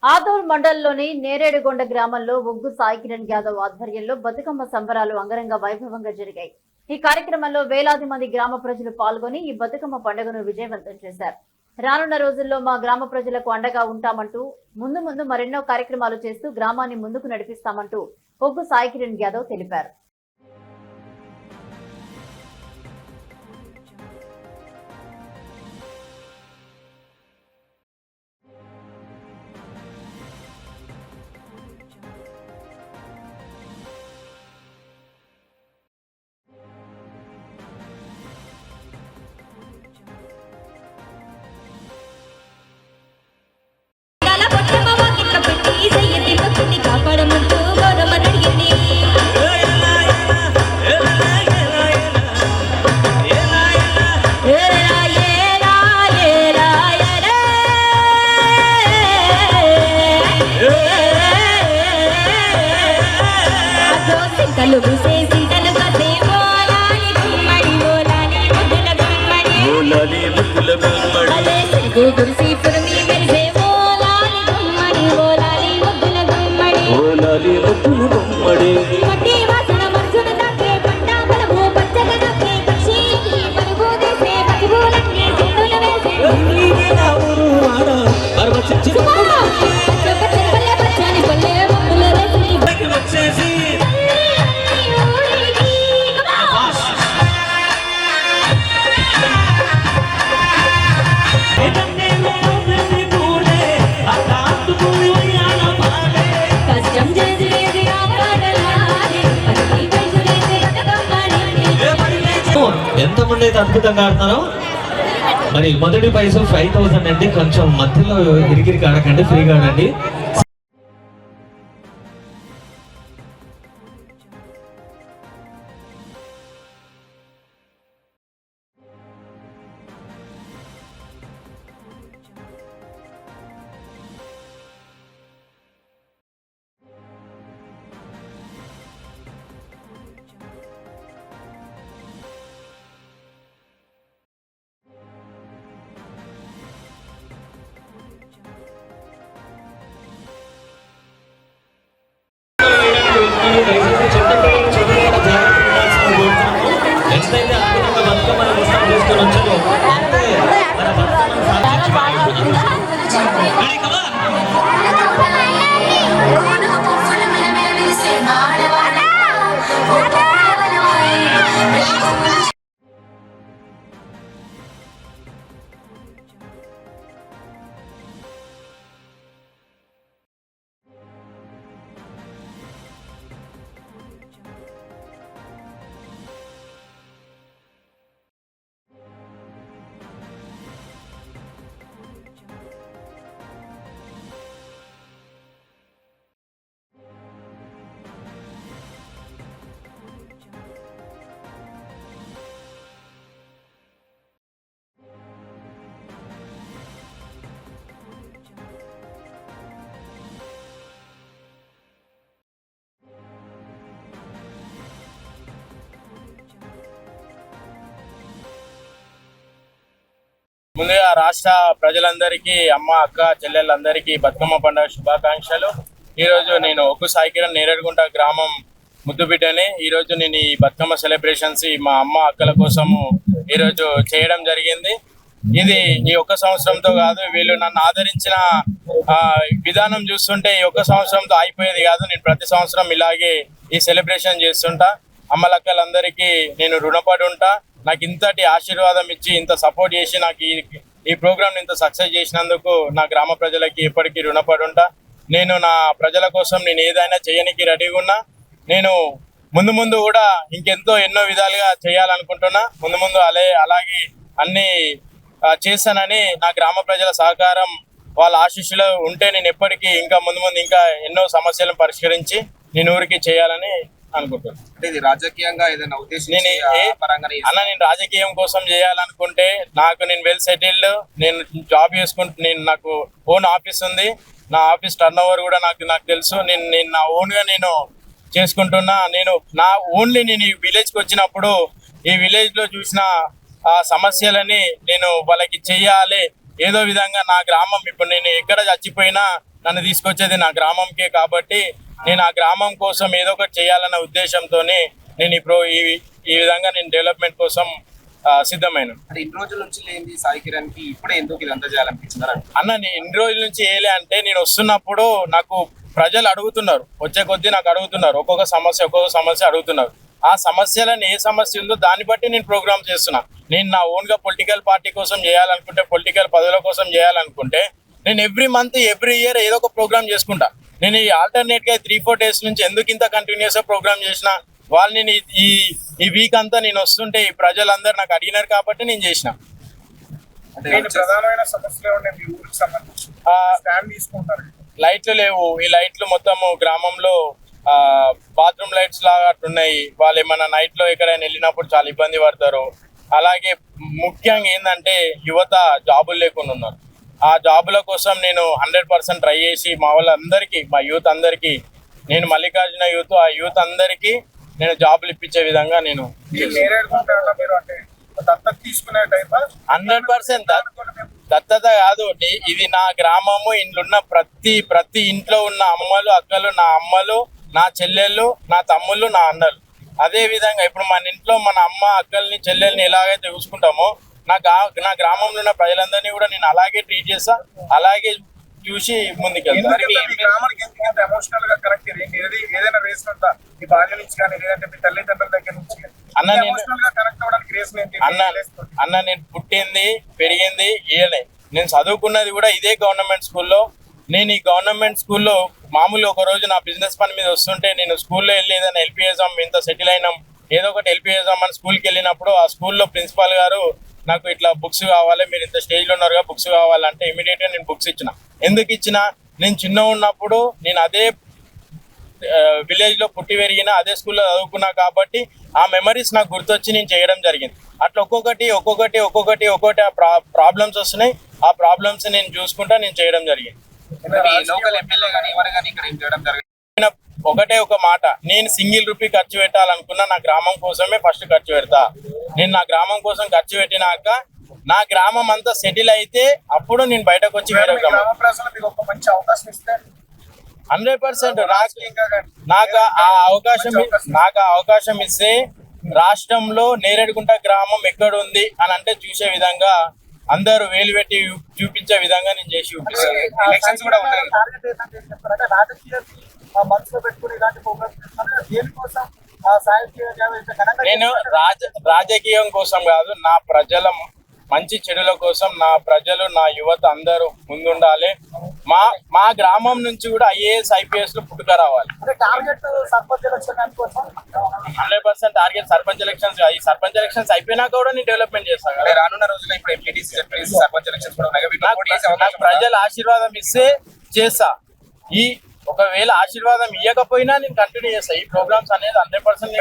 ఆదోర్ మండలంలోని నేరేడుగొండ గ్రామంలో ఒగ్గు సాయి కిరణ్ యాదవ్ ఆధ్వర్యంలో బతుకమ్మ సంబరాలు అంగరంగ వైభవంగా జరిగాయి. ఈ కార్యక్రమంలో వేలాది మంది గ్రామ ప్రజలు పాల్గొని ఈ బతుకమ్మ పండుగను విజయవంతం చేశారు. రానున్న రోజుల్లో మా గ్రామ ప్రజలకు అండగా ఉంటామంటూ ముందు మరెన్నో కార్యక్రమాలు చేస్తూ గ్రామాన్ని ముందుకు నడిపిస్తామంటూ ఒగ్గు సాయి కిరణ్ యాదవ్ తెలిపారు. ఎంతమంది అయితే అద్భుతంగా ఆడుతున్నారో మరి మొదటి ప్రైజ్ 5000 అండి. కొంచెం మధ్యలో ఇరిగిరికి ఆడకండి, ఫ్రీగా ఆడండి. ఎంతైతే అద్భుతంగా బతుకమ్మను ముస్తాబు చేసుకొని వచ్చారో అంతే మన బతుకమ్మను ముందుగా రాష్ట్ర ప్రజలందరికీ, అమ్మ అక్క చెల్లెళ్ళందరికీ బతుకమ్మ పండుగ శుభాకాంక్షలు. ఈరోజు నేను ఒగ్గు సాయి కిరణ్ నేరేడుగుంట గ్రామం ముద్దుబిడ్డని. ఈరోజు నేను ఈ బతుకమ్మ సెలబ్రేషన్స్ మా అమ్మ అక్కల కోసము ఈరోజు చేయడం జరిగింది. ఇది ఈ ఒక్క సంవత్సరంతో కాదు, వీళ్ళు నన్ను ఆదరించిన విధానం చూస్తుంటే ఈ ఒక్క సంవత్సరంతో అయిపోయేది కాదు. నేను ప్రతి సంవత్సరం ఇలాగే ఈ సెలబ్రేషన్ చేస్తుంటా. అమ్మలక్కలందరికీ నేను రుణపడి ఉంటా. నాకు ఇంతటి ఆశీర్వాదం ఇచ్చి ఇంత సపోర్ట్ చేసి నాకు ఈ ప్రోగ్రామ్ ఇంత సక్సెస్ చేసినందుకు నా గ్రామ ప్రజలకి ఎప్పటికీ రుణపడి ఉంటా. నేను నా ప్రజల కోసం నేను ఏదైనా చేయడానికి రెడీగా ఉన్నా. నేను ముందు కూడా ఎన్నో విధాలుగా చేయాలనుకుంటున్నా. ముందు అలాగే అన్ని చేస్తానని నా గ్రామ ప్రజల సహకారం, వాళ్ళ ఆశీస్సులు ఉంటే నేను ఎప్పటికీ ఇంకా ముందు ఇంకా ఎన్నో సమస్యలను పరిష్కరించి నేను ఊరికి చేయాలని అనుకుంటున్నాను. ఇది రాజకీయంగా ఏదైనా ఉద్దేశం నేను రాజకీయం కోసం చేయాలనుకుంటే నేను వెల్ సెటిల్డ్, నేను జాబ్ చేసుకుంటూ నాకు ఓన్ ఆఫీస్ ఉంది. నా ఆఫీస్ టర్న్ ఓవర్ కూడా నాకు తెలుసు. నేను నా ఓన్ గా నేను చేసుకుంటున్నా. నేను ఈ విలేజ్కి వచ్చినప్పుడు ఈ విలేజ్ లో చూసిన ఆ సమస్యలని నేను వాళ్ళకి చెయ్యాలి. ఏదో విధంగా నా గ్రామం ఇప్పుడు నేను ఎక్కడ చచ్చిపోయినా నన్ను తీసుకొచ్చేది నా గ్రామంకే కాబట్టి నేను ఆ గ్రామం కోసం ఏదో ఒకటి చేయాలన్న ఉద్దేశంతో నేను ఈ విధంగా నేను డెవలప్మెంట్ కోసం సిద్ధమైన. అంటే ఇన్ని రోజుల నుంచి లేని సాయి కిరణ్ కి ఇప్పుడే ఎందుకు ఇదంతా చేయాలనిపించింది అన్న నేను ఇన్ని రోజుల నుంచి ఏలే అంటే నేను వస్తున్నప్పుడు నాకు ప్రజలు అడుగుతున్నారు, వచ్చే కొద్దీ నాకు అడుగుతున్నారు, ఒక్కొక్క సమస్య అడుగుతున్నారు. ఆ సమస్యలను ఏ సమస్య ఉందో దాన్ని బట్టి నేను ప్రోగ్రామ్ చేస్తున్నా. నేను నా ఓన్గా పొలిటికల్ పార్టీ కోసం చేయాలనుకుంటే, పొలిటికల్ పదవుల కోసం చేయాలనుకుంటే నేను ఎవ్రీ మంత్ ఎవ్రీ ఇయర్ ఏదో ఒక ప్రోగ్రామ్ చేసుకుంటా. నేను ఈ ఆల్టర్నేట్గా 3-4 డేస్ నుంచి ఎందుకు ఇంత కంటిన్యూస్గా ప్రోగ్రామ్ చేసిన, వాళ్ళని ఈ వీక్ అంతా నేను వస్తుంటే ఈ ప్రజలందరూ నాకు అడిగినారు కాబట్టి నేను చేసిన. ప్రధానమైన సమస్యలు ఉన్నాయి మీ ఊరికి సంబంధించి స్టాండ్ తీసుకుంటారు. లైట్లు లేవు. ఈ లైట్లు మొత్తము గ్రామంలో బాత్రూమ్ లైట్స్ లాగా అట్టున్నాయి. వాళ్ళు ఏమైనా నైట్ లో ఎక్కడైనా వెళ్ళినప్పుడు చాలా ఇబ్బంది పడతారు. అలాగే ముఖ్యంగా ఏంటంటే యువత జాబులు లేకుండా ఉన్నారు. ఆ జాబుల కోసం నేను 100% ట్రై చేసి మా వాళ్ళందరికీ, మా యూత్ అందరికీ, నేను మల్లికార్జున యూత్, ఆ యూత్ అందరికీ నేను జాబులు ఇప్పించే విధంగా నేను 100% దత్తత కాదు. ఇది నా గ్రామము. ఇంట్లున్న ప్రతి ఇంట్లో ఉన్న అమ్మలు, అక్కలు, నా అమ్మలు, నా చెల్లెళ్ళు, నా తమ్ముళ్ళు, నా అన్నలు. అదే విధంగా ఇప్పుడు మన ఇంట్లో మన అమ్మ, అక్కల్ని, చెల్లెల్ని ఎలాగైతే చూసుకుంటామో నా గ్రామంలో ఉన్న ప్రజలందరినీ కూడా నేను అలాగే ట్రీట్ చేస్తా, అలాగే చూసి ముందుకెళ్తా. అన్న నేను పుట్టింది పెరిగింది ఈయనే. నేను చదువుకున్నది కూడా ఇదే గవర్నమెంట్ స్కూల్లో. నేను ఈ గవర్నమెంట్ స్కూల్లో మామూలు ఒక రోజు నా బిజినెస్ పని మీద వస్తుంటే నేను స్కూల్లో వెళ్ళి ఏదైనా హెల్ప్ చేద్దాం, ఇంత సెటిల్ అయినాం, ఏదో ఒకటి హెల్ప్ చేద్దాం అని స్కూల్కి వెళ్ళినప్పుడు ఆ స్కూల్లో ప్రిన్సిపాల్ గారు నాకు ఇట్లా బుక్స్ కావాలి, మీరు ఇంత స్టేజ్లో ఉన్నారుగా బుక్స్ కావాలంటే ఇమీడియట్గా నేను బుక్స్ ఇచ్చిన. ఎందుకు ఇచ్చిన, నేను చిన్న ఉన్నప్పుడు నేను అదే విలేజ్లో పుట్టి పెరిగిన, అదే స్కూల్లో చదువుకున్నా కాబట్టి ఆ మెమరీస్ నాకు గుర్తొచ్చి నేను చేయడం జరిగింది. అట్లా ఒక్కొక్కటి ప్రాబ్లమ్స్ వస్తున్నాయి. ఆ ప్రాబ్లమ్స్ నేను చూసుకుంటా నేను చేయడం జరిగింది. లోకల్ ఎమ్మెల్యే కానీ ఎవరు కానీ ఇక్కడ ఏం చేయడం జరిగింది? ఒకటే ఒక మాట, నేను సింగిల్ రూపీ ఖర్చు పెట్టాలనుకున్నా నా గ్రామం కోసమే ఫస్ట్ ఖర్చు పెడతా. నేను నా గ్రామం కోసం ఖర్చు పెట్టినాక నా గ్రామం అంతా సెటిల్ అయితే అప్పుడు నేను బయటకు వచ్చి వేరే గ్రామం 100% నాకు ఆ అవకాశం ఇస్తే రాష్ట్రంలో నేరేడుగుంట గ్రామం ఎక్కడ ఉంది అని అంటే చూసే విధంగా, అందరూ వేలు పెట్టి చూపించే విధంగా నేను చేసి చూపిస్తాను. ఎలక్షన్స్ కూడా ఉంటాయి. నేను రాజకీయం కోసం కాదు, నా ప్రజల మంచి చెడుల కోసం, నా ప్రజలు, నా యువత అందరూ ముందుండాలి. మా గ్రామం నుంచి కూడా IAS IPS లో పుట్టుక రావాలి. 100% టార్గెట్ సర్పంచ్ ఎలక్షన్స్. ఈ సర్పంచ్ ఎలక్షన్స్ అయిపోయినాక కూడా నేను డెవలప్మెంట్ చేస్తాను. రానున్న రోజుల్లో ఇప్పుడు ఎంపీటీసీ, జెడ్పీటీసీ, సర్పంచ్ ఎలక్షన్స్ కూడా ఉన్నాయి. నాకు ప్రజల ఆశీర్వాదం ఇస్తే చేస్తా. ఒకవేళ ఆశీర్వాదం ఇవ్వకపోయినా నేను కంటిన్యూ చేస్తా. ఈ ప్రోగ్రామ్స్ అనేది 100%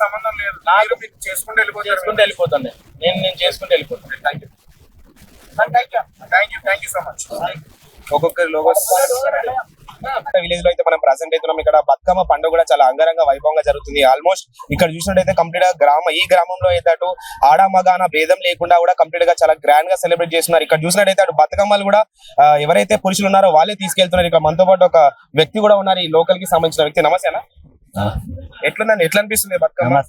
సంబంధం లేదు. నాకు చేసుకుంటూ వెళ్ళిపోతాను. నేను చేసుకుంటూ వెళ్ళిపోతాను. Thank you so much. ఒక్కొక్కరి లోగోస్ విలేజ్ లో అయితే మనం ప్రెసెంట్ అవుతున్నాం. ఇక్కడ బతుకమ్మ పండుగ కూడా చాలా అంగరంగ వైభవంగా జరుగుతుంది. ఆల్మోస్ట్ ఇక్కడ చూసినట్టయితే కంప్లీట్ గా ఈ గ్రామంలో అయితే అటు ఆడ మగాన భేదం లేకుండా కూడా కంప్లీట్ గా చాలా గ్రాండ్ గా సెలబ్రేట్ చేస్తున్నారు. ఇక్కడ చూసినట్టయితే అటు బతుకమ్మలు కూడా ఎవరైతే పురుషులు ఉన్నారో వాళ్ళే తీసుకెళ్తున్నారు. ఇక్కడ మనతో పాటు ఒక వ్యక్తి కూడా ఉన్నారు, ఈ లోకల్ కి సంబంధించిన వ్యక్తి. నమస్తే అన్న, ఎట్లుందండి, ఎట్లా అనిపిస్తుంది బతుకమ్మ?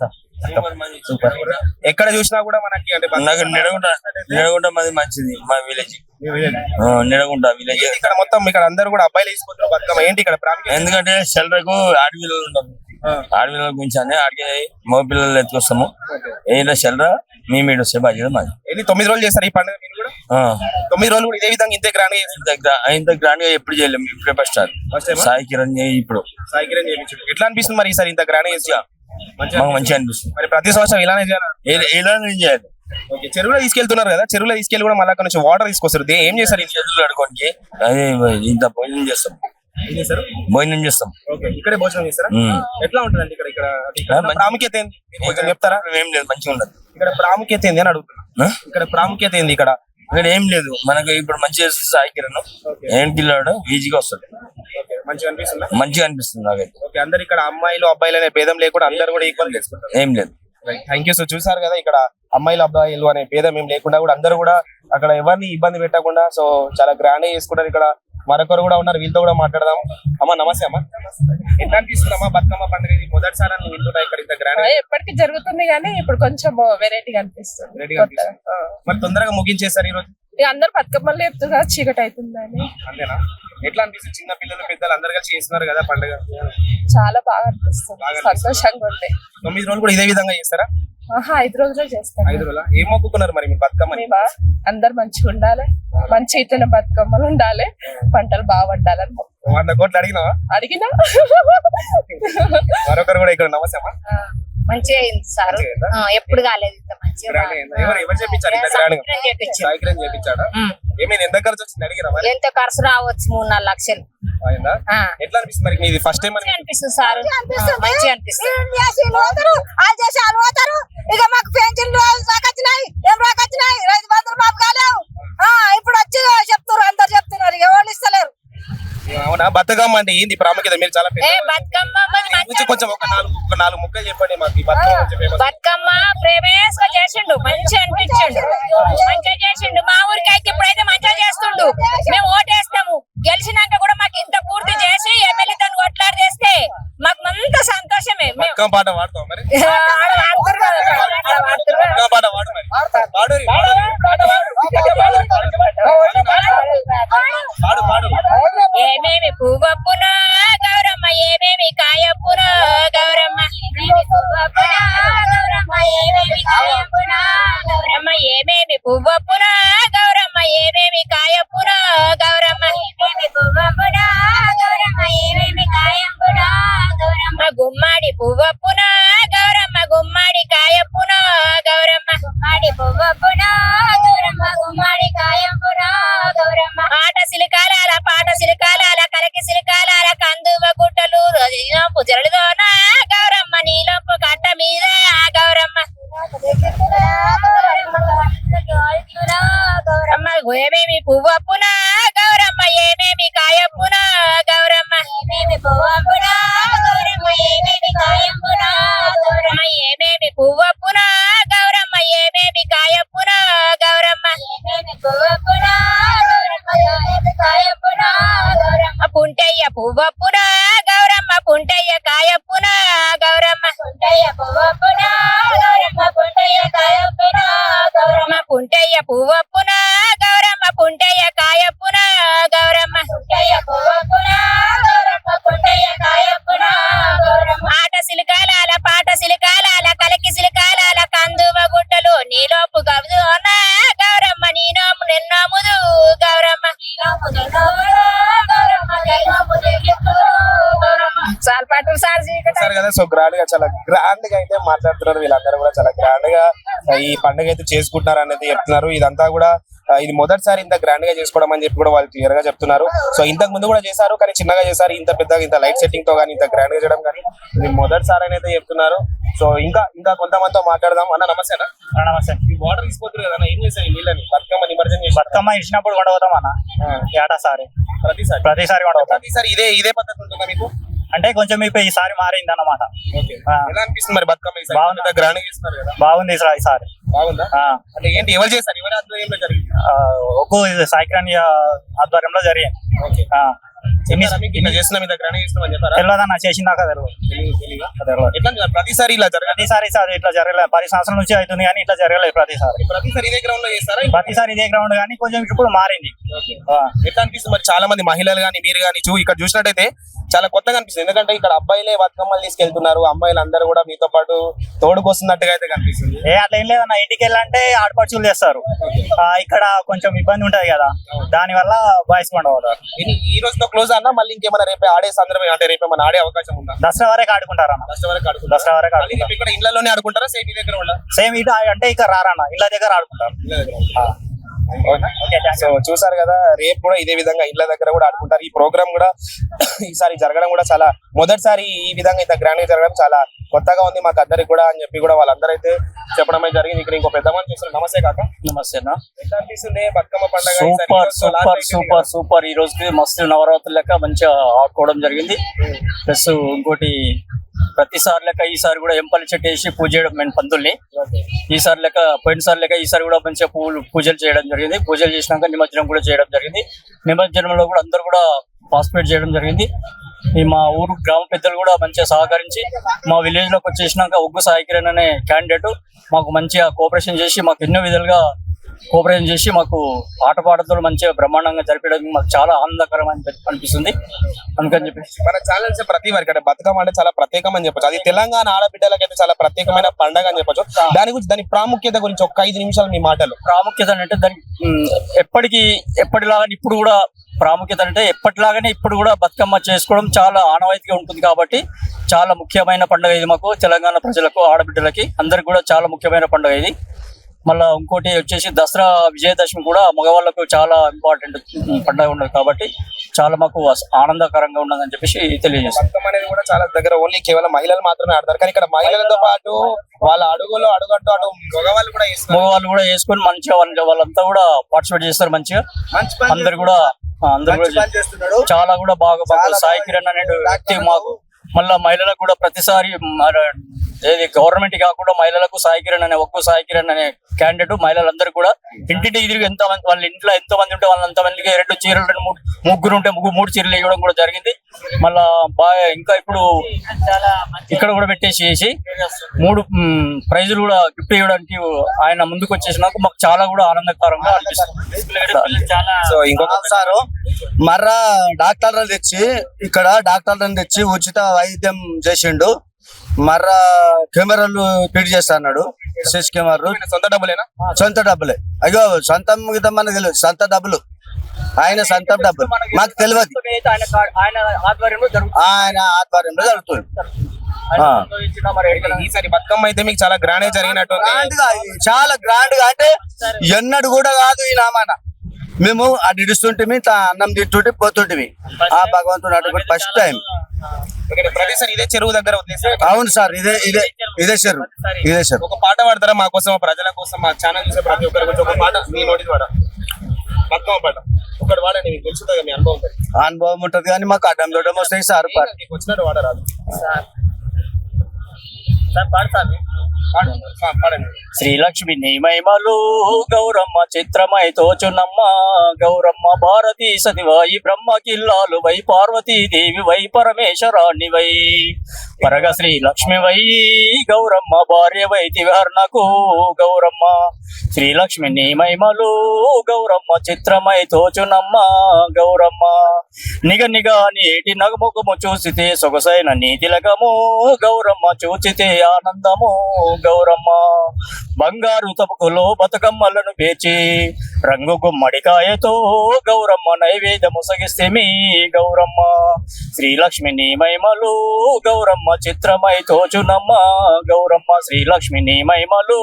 ఎక్కడ చూసినా కూడా మనకి అంటే నిడగుంట మాది మంచిది, మా విలేజ్ నిడగుంట విలేజ్. ఇక్కడ మొత్తం ఇక్కడ అందరూ కూడా అబ్బాయిలు వేసుకుంటారు బతుకమ్మ. ఏంటి ఇక్కడ ప్రాముఖ్యత? ఎందుకంటే షెల్టర్కు ఆడపిల్లలు ఉంటాము, ఆడపిల్లల గురించి అని ఆడికి మగ పిల్లలు ఎత్తుకొస్తాము. ఏదో షెల్టర్ మేము ఇటు వస్తే బాధ్యత మాది. 9 రోజులు చేస్తారు ఈ పండుగ. 9 రోజులు కూడా ఇదే విధంగా ఇంతే గ్రాండ్ ఇంత గ్రాండ్ గా ఎప్పుడు చేయలేము, ఇప్పుడే ఫస్ట్ సాయి కిరణ్ ఇప్పుడు సాయి కిరణ్ చేయించాడు. ఎట్లా అనిపిస్తుంది మరి ఈసారి ఇంత గ్రాండ్ చేసి? మాకు మంచిగా అనిపిస్తుంది. మరి ప్రతి సంవత్సరం ఇలానే చేయాలి? ఇలానే చేయాలి. ఓకే, చెరువులో తీసుకెళ్తున్నారు కదా, చెరువులో తీసుకెళ్లి కూడా మళ్ళీ అక్కడ నుంచి వాటర్ తీసుకొస్తారు. ఏం చేస్తారు? చేతులు కడుకోనికి అదే ఇంత భోజనం చేస్తాం. భోజనం చేస్తాం. ఓకే, ఇక్కడే భోజనం చేస్తారా? ఎట్లా ఉంటుందండి ఇక్కడ ప్రాముఖ్యత ఏంది కొంచెం చెప్తారా? ఏం లేదు, మంచిగా ఉండదు. ఇక్కడ ప్రాముఖ్యత ఏంది అని అడుగుతున్నా. ఇక్కడ ప్రాముఖ్యత ఏంది? ఇక్కడ ఏం లేదు, మనకు ఇప్పుడు మంచిగా సాయి కిరణ్ ఏం పిల్లాడు ఈజీగా వస్తాడు. మంచిగా అనిపిస్తుందా? మంచిగా అనిపిస్తుంది నాకైతే. ఓకే, అందరు ఇక్కడ అమ్మాయిలు అబ్బాయిలు అనే భేదం లేకుండా అందరు కూడా ఈక్వల్ చేసుకుంటారు. ఏం లేదు. Thank you. సో చూసారు కదా, ఇక్కడ అమ్మాయిలు అబ్బాయిలు అనే భేదం ఏం లేకుండా కూడా అందరూ కూడా అక్కడ ఎవరిని ఇబ్బంది పెట్టకుండా సో చాలా గ్రాండ్ గా చేసుకుంటారు. ఇక్కడ మరొకరు కూడా ఉన్నారు, వీళ్ళతో కూడా మాట్లాడదాం. అమ్మా నమస్తే అమ్మా. ఎట్లా అనిపిస్తుందమ్మా బతుకమ్మ పండుగ? ఇది మొదటిసారి వింటున్నా ఇక్కడ ఇంత గ్రాండ్. ఎప్పటికీ జరుగుతుంది కానీ ఇప్పుడు కొంచెం వెరైటీగా అనిపిస్తుంది. మరి తొందరగా ముగించేసారు ఈ రోజు. ఇక అందరు బతుకమ్మలు చెప్తున్నారు చీకటి అవుతుందని. అంతేనా? ఎట్లా అనిపిస్తుంది? చిన్న పిల్లలు పెద్దలు అందరు కలిసి చేస్తున్నారు కదా పండుగ. చాలా బాగా అనిపిస్తుంది, సంతోషంగా ఉంది. 9 రోజులు కూడా ఇదే విధంగా చేస్తారా? 5 రోజులే చేస్తాం. 5 రోజులా? ఏం మొక్కుకున్నారు మరి మీరు బతుకమ్మ? మేమా అందరు మంచిగా ఉండాలి, మంచి ఇతన బతుకమ్మలు ఉండాలి, పంటలు బాగా పండాలని 100 కోట్లు అడిగినావా? అడిగినా. మరొకరు కూడా ఇక్కడ నమస్తే అమ్మా. మంచిగా అయింది సార్, ఎప్పుడు కాలేదు ఇంత మంచిగా. ఎవరు చెప్పించారు ఇంత గ్రాండ్? సాయికిరణ్ చేపించాడా? ఏమైంది? ఎంత ఖర్చు వచ్చింది అడిగినా? ఎంత ఖర్చు రావచ్చు, 3-4 లక్షలు అయిందా? ఎట్లా అనిపిస్తుంది మరి? ఇది ఫస్ట్ టైం అనిపిస్తుంది సార్, మంచిగా అనిపిస్తుంది. ఇక మాకు పెన్షన్లు రాకొచ్చినాయి, ఏం రాకొచ్చినాయి, రైతు బంధువులు మాకు కాలేవు. ఇప్పుడు వచ్చి చెప్తున్నారు, అందరు చెప్తున్నారు, ఎవరు ఇస్తలేరు. అవునా? బతుకమ్మ అంటే ఏంది ప్రాముఖ్యత? మీరు చాలా బతుకమ్మ కొంచెం ఒక నాలుగు ముక్కలు చెప్పండి మాకు. బతుకమ్మ ప్రేమేస్గా చేసిండు, మంచిగా అనిపించిండు, మంచిగా చేసిండు. మా ఊరికి అయితే ఇప్పుడైతే మంచిగా చేస్తుండు. మేము ఓటేస్తాము, గెలిచినాక కూడా మాకు ఇంత పూర్తి చేసి ఎమ్మెల్యే తను కొట్లాడి చేస్తే మాకు అంత సంతోషమే. బతుకమ్మ పాట పాడతాం మరి? పాట పాడు మరి. ఏమేమి పువ్వప్పునో గౌరమ్మ, ఏమేమి కాయప్పునో గౌరమ్మ, గౌరమ్మ ఏమేమి పువ్వప్పునో గౌరమ్మ, ఏమేమి కాయప్పునో గౌరమ్మ, గుమ్మడి పువ్వప్పునో గౌరమ్మ, గుమ్మడి కాయప్పునో గౌరమ్మ, పాట సిలికాల కలకి సిలికాల కందువ గుట్టలు జరడుదోన గౌరమ్మ, నీలోపు కట్ట మీద గౌరమ్మ, గౌరమ్మ ఏమేమి పువ్వప్పునో గౌరమ్మ, ఏమేమి కాయప్పునో గౌరమ్మ, ఏమేమి పువ్వప్పునో గౌరమ్మ, ఏమేమి కాయప్పునో గౌరమ్మ, ఏమేమి పువ్వప్పునో గౌరమ్మ, ఏమేమి కాయప్పునో గౌరమ్మ, ఏమేమి పువ్వప్పునో గౌరమ్మ, ఏమేమి కాయప్పునో గౌరమ్మ, పుంటయ్య పువ్వప్పునో గౌరమ్మ, పుంటయ్య కాయప్పునో గౌరమ్మ, పుంటయ్య పువ్వప్పునో గౌరమ్మ, పుంటయ్య కాయప్పునో గౌరమ్మ, పుంటయ్య పువ్వప్పునో గౌరమ్మ, పుంటయ్య కాయప్పునో గౌరమ్మ, పుంటయ్య పువ్వప్పునో గౌరమ్మ, పుంటయ్య కాయప్పునో గౌరమ్మ, పాట సిలికాల కలకి సిలికాల కందువ గుట్టలు నీలోపు గౌరమ్మ, గౌరమ్మ నీనోము నిన్నోముదు గౌరమ్మ, కదా. సో గ్రాండ్ గా, చాలా గ్రాండ్ గా అయితే మాట్లాడుతున్నారు వీళ్ళందరూ కూడా. చాలా గ్రాండ్ గా ఈ పండుగ అయితే చేసుకుంటున్నారు అనేది చెప్తున్నారు. ఇదంతా కూడా ఇది మొదటిసారి ఇంత గ్రాండ్ గా చేసుకోవడం అని చెప్పి కూడా వాళ్ళు క్లియర్ గా చెప్తున్నారు. సో ఇంతకు ముందు కూడా చేశారు, కానీ చిన్నగా చేశారు. ఇంత పెద్దగా, ఇంత లైట్ సెట్టింగ్ తో కానీ, ఇంత గ్రాండ్ గా చేయడం కానీ ఇది మొదటిసారి అని అయితే చెప్తున్నారు. సో ఇంకా కొంతమందితో మాట్లాడదాం. అన్న నమస్తే అన్న. నమస్తే. ఈ వాటర్ తీసుకొద్దు కదా, ఏం చేశారు ఈ నీళ్ళని? బతుకమ్మ నిమజ్జనం చేసి బతుకమ్మ ఇచ్చినప్పుడు వండవుతాం అన్న, ఏటాసారి ప్రతిసారి వండవుతాం. ప్రతిసారి ఇదే పద్ధతి ఉంటుందా మీకు? అంటే కొంచెం ఇప్పుడు ఈసారి మారింది అన్నమాట. ఎలా అనిపిస్తుంది మరి బతుకమ్మ? బాగుంది, గ్రాండ్ గా చేస్తున్నారు కదా. బాగుంది ఈసారి. బాగుందా? అంటే ఏంటి, ఎవరు చేస్తారు? ఎవరి ఆధ్వర్యంలో జరిగింది? ఒక్కో సాయికిరణ్ ఆధ్వర్యంలో జరిగింది. తెలియదన్న, చేసిందాక తెలియదు. ప్రతిసారి ఇలా ఇట్లా జరగలేదు. 10 సంవత్సరాల నుంచి అవుతుంది కానీ ఇట్లా జరగలేదు. ప్రతిసారి ఇదే గ్రౌండ్ కానీ కొంచెం ఇప్పుడు మారింది. ఎట్లా అనిపిస్తుంది మరి? చాలా మంది మహిళలు కానీ మీరు కానీ ఇక్కడ చూసినట్టయితే చాలా కొత్తగా అనిపిస్తుంది. ఎందుకంటే ఇక్కడ అబ్బాయిలే బతుకమ్మలు తీసుకెళ్తున్నారు, అమ్మాయిలు అందరూ కూడా మీతో పాటు తోడుకొస్తున్నట్టుగా అయితే కనిపిస్తుంది. అట్లా ఏం లేదన్న, ఇంటికి వెళ్ళాలంటే ఆడపడుచులు చేస్తారు. ఇక్కడ కొంచెం ఇబ్బంది ఉంటది కదా, దాని వల్ల బాయ్స్ పండుగ. ఈ రోజుతో క్లోజ్ అన్నా, మళ్ళీ ఇంకేమైనా రేపు ఆడే సందర్భం, అంటే రేపు ఏమైనా ఆడే అవకాశం ఉందా? దసరా వరకు ఆడుకుంటారన్న. దసరా వరకు ఇక్కడ ఇళ్లలోనే ఆడుకుంటారా? సేమ్ ఈ దగ్గర ఉందా? సేమ్ ఇటు అంటే ఇక్కడ రారన్న, ఇళ్ళ దగ్గర ఆడుకుంటారు. సో చూసారు కదా, రేపు కూడా ఇదే విధంగా ఇళ్ల దగ్గర కూడా ఆడుకుంటారు. ఈ ప్రోగ్రామ్ కూడా ఈసారి జరగడం కూడా చాలా మొదటిసారి ఈ విధంగా ఇంత గ్రాండ్ గా జరగడం చాలా కొత్తగా ఉంది మాకు అందరికి కూడా అని చెప్పి కూడా వాళ్ళందరూ అయితే చెప్పడం అయితే జరిగింది. ఇక్కడ ఇంకో పెద్ద మంది చూస్తున్నారు. నమస్తే కాక. నమస్తే అన్న. ఎట్లా అనిపిస్తుంది బతుకమ్మ పండుగ? Super super super super. ఈ రోజుకి మస్తు నవరాత్రులు లెక్క మంచిగా ఆడుకోవడం జరిగింది. ప్లస్ ఇంకోటి ప్రతిసారి లెక్క ఈసారి కూడా ఎంపల్లి చెట్టు వేసి పూజ చేయడం మేము పంతుల్ని. ఈసారి లెక్క పోయినసారి లెక్క ఈసారి కూడా మంచిగా పూజలు చేయడం జరిగింది. పూజలు చేసినాక నిమజ్జనం కూడా చేయడం జరిగింది. నిమజ్జనంలో కూడా అందరూ కూడా పార్టిసిపేట్ చేయడం జరిగింది. ఈ మా ఊరు గ్రామ పెద్దలు కూడా మంచిగా సహకరించి మా విలేజ్ లోకి వచ్చేసినాక ఒగ్గు సాయి కిరణ్ అనే క్యాండిడేట్ మాకు మంచిగా కోఆపరేషన్ చేసి మాకు ఎన్నో విధాలుగా కోఆపరేషన్ చేసి మాకు ఆటపాటలు మంచిగా బ్రహ్మాండంగా జరిపడం మాకు చాలా ఆనందకరం అనిపిస్తుంది. అందుకని చెప్పేసి మన ఛానల్స్ ప్రతి వారికి అంటే బతుకమ్మ అంటే చాలా ప్రత్యేకం అని చెప్పొచ్చు. అది తెలంగాణ ఆడబిడ్డలకైతే చాలా ప్రత్యేకమైన పండుగ అని చెప్పొచ్చు. దాని గురించి దాని ప్రాముఖ్యత గురించి ఒక 5 నిమిషాలు మీ మాటలు. ప్రాముఖ్యత అంటే దానికి ఎప్పటిలాగానే ఇప్పుడు కూడా ప్రాముఖ్యత అంటే ఎప్పటిలాగానే ఇప్పుడు కూడా బతుకమ్మ చేసుకోవడం చాలా ఆనవాయితీగా ఉంటుంది. కాబట్టి చాలా ముఖ్యమైన పండుగ ఇది మాకు తెలంగాణ ప్రజలకు ఆడబిడ్డలకి అందరికి కూడా చాలా ముఖ్యమైన పండుగ ఇది. మళ్ళా ఇంకోటి వచ్చేసి దసరా విజయదశమి కూడా మగవాళ్ళకు చాలా ఇంపార్టెంట్ పండుగ ఉన్నది. కాబట్టి చాలా మాకు ఆనందకరంగా ఉన్నదని చెప్పేసి తెలియజేస్తాం. బతుకమ్మ అనేది కూడా చాలా దగ్గర ఓన్లీ కేవలం మహిళలు మాత్రమే ఆడతారు. కానీ ఇక్కడ మహిళలతో పాటు వాళ్ళ అడుగులో అడుగట్టు అటు మగవాళ్ళు కూడా వేసుకొని మంచిగా వాళ్ళంతా కూడా పార్టిసిపేట్ చేస్తారు. మంచిగా అందరు కూడా చాలా కూడా బాగా సాయి కిరణ్ అనే వ్యక్తి మాకు మళ్ళా మహిళలకు కూడా ప్రతిసారి ఏది గవర్నమెంట్ కాకుండా మహిళలకు సాయి కిరణ్ అనే ఒక్క సాయి కిరణ్ అనే క్యాండిడేట్ మహిళలందరూ కూడా ఇంటింటికి తిరిగి ఎంతమంది వాళ్ళ ఇంట్లో ఎంతమంది ఉంటే వాళ్ళంతమందికి 2 చీరలు 3 ఉంటే 3 చీరలు ఇవ్వడం కూడా జరిగింది. మళ్ళా బాగా ఇంకా ఇప్పుడు ఇక్కడ కూడా పెట్టేసి 3 ప్రైజులు కూడా గిఫ్ట్ ఇవ్వడానికి ఆయన ముందుకు వచ్చేసినాక మాకు చాలా కూడా ఆనందకరంగా అనిపిస్తుంది. సో ఇంకొక సారు మర్రా డాక్టర్లను తెచ్చి ఉచిత వైద్యం చేసిండు. మర్రా కెమెరాలు ఫిట్ చేస్తా అన్నాడు. సిస్ కెమెరాలు సొంత డబ్బులేనా? సొంత డబ్బులే. అయ్యో సొంతం మిగతా మనకు తెలియదు. సొంత డబ్బులు ఆయన సొంత డబ్బులు మాకు తెలియదు. ఆయన ఆధ్వర్యంలో జరుగుతుంది. ఈసారి బతుకమ్మ అయితే మీకు చాలా గ్రాండ్ గా జరిగినట్టు. చాలా గ్రాండ్ గా అంటే ఎన్నడు కూడా కాదు. ఈ నామాన మేము అది ఇడుస్తుంటే అన్నం తింటుంటే పోతుంటివి. ఆ భగవంతుడు అటువంటి ఫస్ట్ టైం. ప్రతిసారి ఇదే చెరువు దగ్గర అవును సార్. ఇదే చెరువు. ఒక పాట పాడతారా మా కోసం, ప్రజల కోసం, మా ఛానల్ చూసే ప్రతి ఒక్కరి గురించి ఒక పాట మీ నోటి పాట, బతుకమ్మ పాట ఒకటి వాడండి. మీకు తెలుసుంది మీ అనుభవం ఉంటది కానీ మాకు అడ్డం దొడ్డం వస్తాయి సార్. మీకు వచ్చినట్టు వాడరాదు. శ్రీలక్ష్మి నీ మహిమలు గౌరమ్మ చిత్రమై తోచునమ్మ. గౌరమ్మ భారతీ సతివై బ్రహ్మకిల్లాలు వై పార్వతీ దేవి వై పరమేశ్వరాణి వై పరగ శ్రీలక్ష్మి వై గౌరమ్మ భార్య వై తివర్ణకు గౌరమ్మ. శ్రీలక్ష్మి నీ మహిమలు గౌరమ్మ చిత్రమై తోచునమ్మ. గౌరమ్మ నిగ నీటి నగముఖము చూసితే సొగసైన నీ తిలకము. గౌరమ్మ చూచితే ఆనందము. గౌరమ్మ బంగారు తపకులో బతుకమ్మలను పేర్చి రంగు గుమ్మడికాయతో గౌరమ్మ నైవేద్యము సగిస్తేమి. గౌరమ్మ శ్రీలక్ష్మి నీ మహిమలు గౌరమ్మ చిత్రమై తోచునమ్మ. గౌరమ్మ శ్రీలక్ష్మి నీ మహిమలు